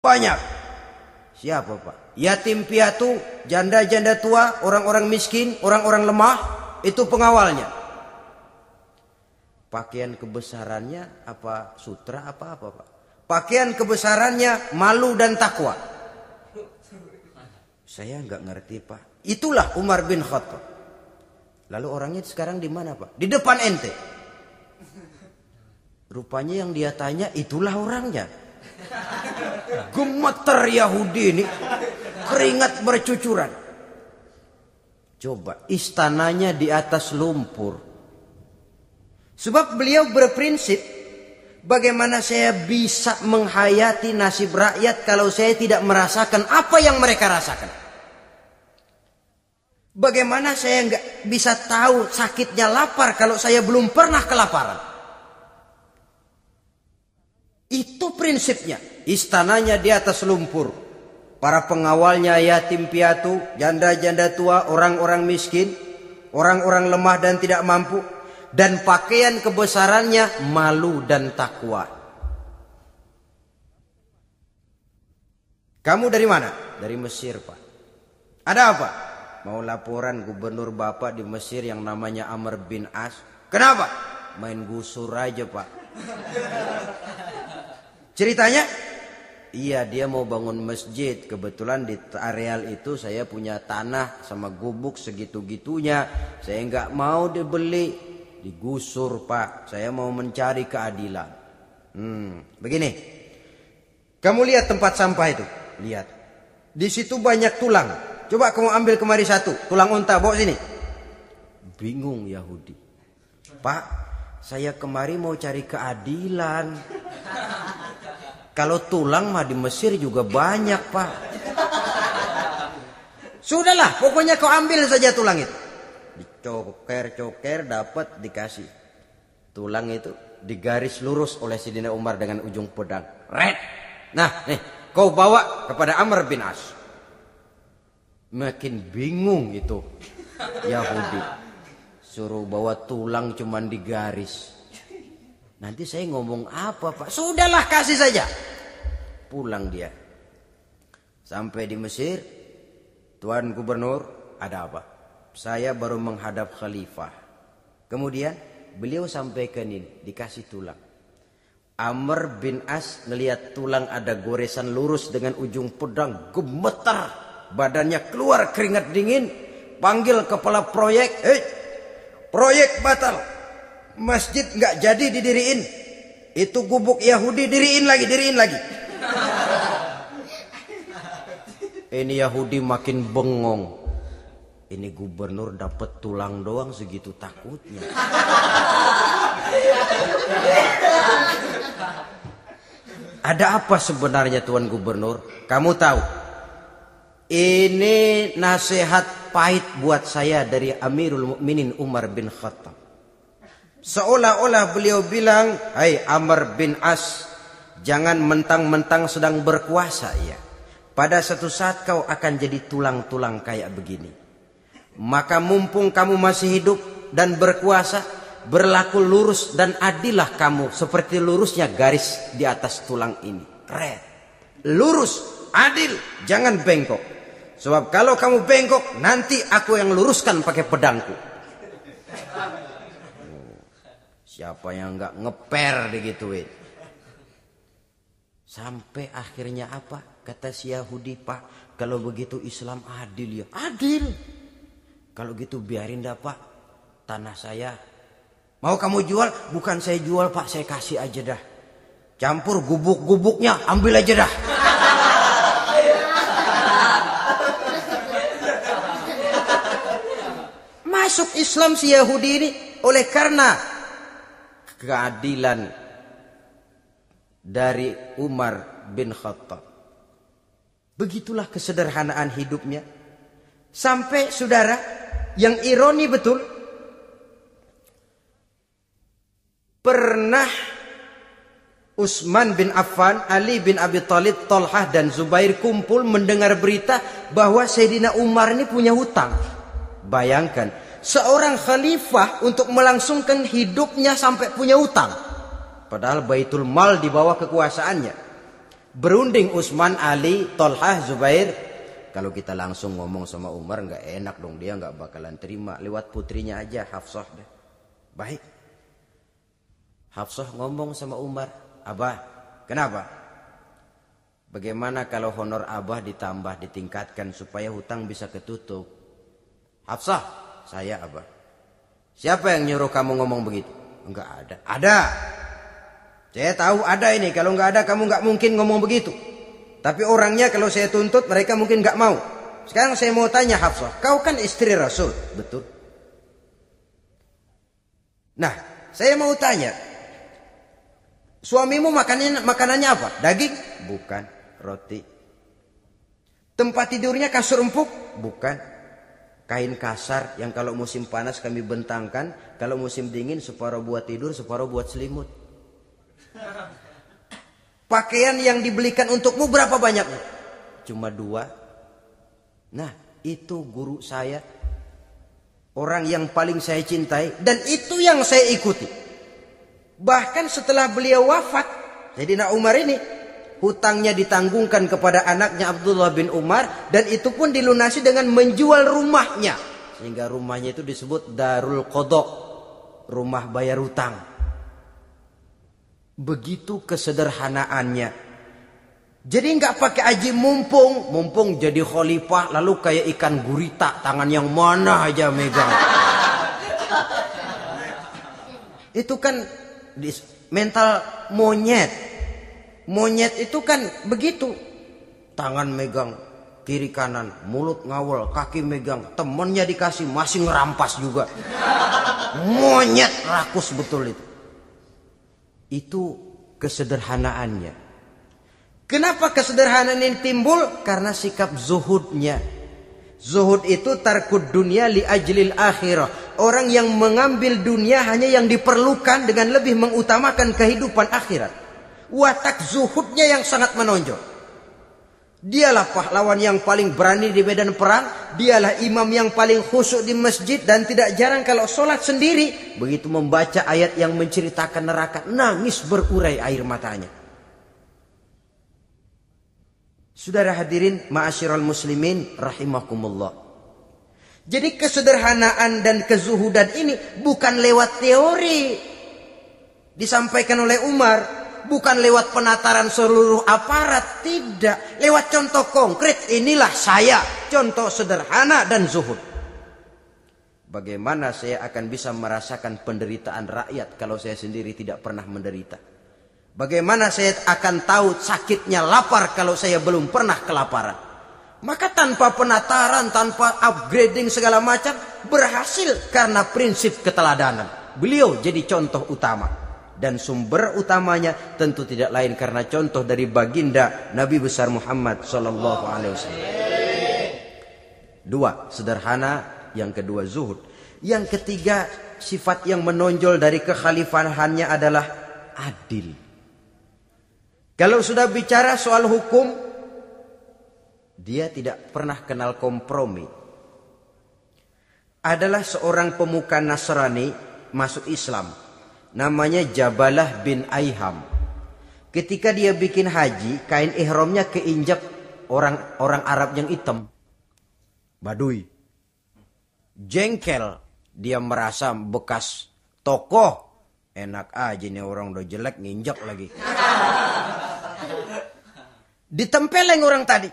Banyak. Siapa Pak? Yatim piatu, janda-janda tua, orang-orang miskin, orang-orang lemah, itu pengawalnya. Pakaian kebesarannya apa sutra apa Pak? Pakaian kebesarannya malu dan takwa. Saya nggak ngerti Pak. Itulah Umar bin Khattab. Lalu orangnya sekarang di mana Pak? Di depan ente. Rupanya yang dia tanya itulah orangnya. Gemeter Yahudi ini, keringat bercucuran. Coba, istananya di atas lumpur. Sebab beliau berprinsip, bagaimana saya bisa menghayati nasib rakyat kalau saya tidak merasakan apa yang mereka rasakan. Bagaimana saya nggak bisa tahu sakitnya lapar kalau saya belum pernah kelaparan. Itu prinsipnya. Istananya di atas lumpur. Para pengawalnya yatim piatu, janda-janda tua, orang-orang miskin, orang-orang lemah dan tidak mampu. Dan pakaian kebesarannya malu dan takwa. Kamu dari mana? Dari Mesir Pak. Ada apa? Mau laporan gubernur Bapak di Mesir yang namanya Amr bin As. Kenapa? Main gusur aja Pak. Ceritanya, iya dia mau bangun masjid. Kebetulan di areal itu saya punya tanah sama gubuk segitu-gitunya. Saya nggak mau dibeli, digusur Pak. Saya mau mencari keadilan. Begini, kamu lihat tempat sampah itu, lihat. Di situ banyak tulang. Coba kamu ambil kemari satu, tulang unta, bawa sini. Bingung Yahudi. Pak, saya kemari mau cari keadilan. Kalau tulang mah di Mesir juga banyak Pak. Sudahlah, pokoknya kau ambil saja tulang itu. Dicoker-coker dapat dikasih. Tulang itu digaris lurus oleh Sayyidina Umar dengan ujung pedang. Red. Nah, nih, kau bawa kepada Amr bin As. Makin bingung itu Yahudi. Suruh bawa tulang cuman digaris. Nanti saya ngomong apa Pak? Sudahlah kasih saja. Pulang dia. Sampai di Mesir. Tuan Gubernur, ada apa? Saya baru menghadap khalifah. Kemudian beliau sampaikan ini. Dikasih tulang. Amr bin As ngelihat tulang ada goresan lurus dengan ujung pedang. Gemetar. Badannya keluar keringat dingin. Panggil kepala proyek. Proyek batal. Masjid nggak jadi didiriin. Itu gubuk Yahudi diriin lagi. Ini Yahudi makin bengong. Ini gubernur dapat tulang doang segitu takutnya. Ada apa sebenarnya Tuan Gubernur? Kamu tahu? Ini nasihat pahit buat saya dari Amirul Mukminin Umar bin Khattab. Seolah-olah beliau bilang, hai Amr bin As, jangan mentang-mentang sedang berkuasa ya. Pada satu saat kau akan jadi tulang-tulang kayak begini. Maka mumpung kamu masih hidup dan berkuasa, berlaku lurus dan adillah kamu seperti lurusnya garis di atas tulang ini. Keren. Lurus, adil, jangan bengkok. Sebab kalau kamu bengkok, nanti aku yang luruskan pakai pedangku. Siapa yang nggak ngeper digituin? Sampai akhirnya apa? Kata si Yahudi, Pak, kalau begitu Islam adil ya. Adil. Kalau gitu biarin dah Pak. Tanah saya. Mau kamu jual? Bukan saya jual Pak, saya kasih aja dah. Campur gubuk-gubuknya, ambil aja dah. Masuk Islam si Yahudi ini oleh karena keadilan dari Umar bin Khattab. Begitulah kesederhanaan hidupnya. Sampai saudara, yang ironi betul, pernah Utsman bin Affan, Ali bin Abi Thalib, Thalhah dan Zubair kumpul mendengar berita bahwa Sayyidina Umar ini punya hutang. Bayangkan, seorang khalifah untuk melangsungkan hidupnya sampai punya hutang. Padahal Baitul Mal di bawah kekuasaannya. Berunding Utsman, Ali, Thalhah, Zubair. Kalau kita langsung ngomong sama Umar nggak enak dong, dia nggak bakalan terima. Lewat putrinya aja, Hafsah deh. Baik. Hafsah ngomong sama Umar, Abah, kenapa? Bagaimana kalau honor Abah ditambah, ditingkatkan supaya hutang bisa ketutup? Hafsah, saya Abah. Siapa yang nyuruh kamu ngomong begitu? Enggak ada. Ada. Saya tahu ada ini. Kalau enggak ada kamu enggak mungkin ngomong begitu. Tapi orangnya kalau saya tuntut mereka mungkin enggak mau. Sekarang saya mau tanya Hafsah. Kau kan istri Rasul. Betul. Nah, saya mau tanya. Suamimu makanannya apa? Daging? Bukan. Roti. Tempat tidurnya kasur empuk? Bukan. Kain kasar yang kalau musim panas kami bentangkan, kalau musim dingin separuh buat tidur, separuh buat selimut. Pakaian yang dibelikan untukmu berapa banyaknya? Cuma 2. Nah, itu guru saya. Orang yang paling saya cintai dan itu yang saya ikuti. Bahkan setelah beliau wafat, Sayyidina Umar ini hutangnya ditanggungkan kepada anaknya Abdullah bin Umar. Dan itu pun dilunasi dengan menjual rumahnya. Sehingga rumahnya itu disebut Darul Qadha. Rumah bayar hutang. Begitu kesederhanaannya. Jadi nggak pakai aji mumpung. Mumpung jadi khalifah lalu kayak ikan gurita. Tangan yang mana aja megang. Itu kan mental monyet. Monyet itu kan begitu. Tangan megang kiri kanan, mulut ngawal, kaki megang, temennya dikasih masih ngerampas juga. Monyet rakus betul itu. Itu kesederhanaannya. Kenapa kesederhanaan ini timbul? Karena sikap zuhudnya. Zuhud itu tarkud dunia li ajlil akhirah. Orang yang mengambil dunia hanya yang diperlukan dengan lebih mengutamakan kehidupan akhirat. Watak zuhudnya yang sangat menonjol. Dialah pahlawan yang paling berani di medan perang. Dialah imam yang paling khusyuk di masjid. Dan tidak jarang kalau sholat sendiri, begitu membaca ayat yang menceritakan neraka, nangis berurai air matanya. Saudara hadirin ma'asyiral muslimin rahimakumullah. Jadi kesederhanaan dan kezuhudan ini bukan lewat teori disampaikan oleh Umar, bukan lewat penataran seluruh aparat, tidak, lewat contoh konkret. Inilah saya, contoh sederhana dan zuhud. Bagaimana saya akan bisa merasakan penderitaan rakyat kalau saya sendiri tidak pernah menderita? Bagaimana saya akan tahu sakitnya lapar kalau saya belum pernah kelaparan? Maka tanpa penataran, tanpa upgrading segala macam, berhasil karena prinsip keteladanan. Beliau jadi contoh utama. Dan sumber utamanya tentu tidak lain karena contoh dari baginda Nabi besar Muhammad sallallahu alaihi wasallam. 2, sederhana. Yang kedua, zuhud. Yang ketiga, sifat yang menonjol dari kekhalifahannya adalah adil. Kalau sudah bicara soal hukum, dia tidak pernah kenal kompromi. Adalah seorang pemuka Nasrani masuk Islam. Namanya Jabalah bin Aiham. Ketika dia bikin haji, kain ihramnya keinjak orang Arab yang hitam. Badui. Jengkel. Dia merasa bekas tokoh. Enak aja nih orang udah jelek nginjak lagi. Ditempeleng orang tadi.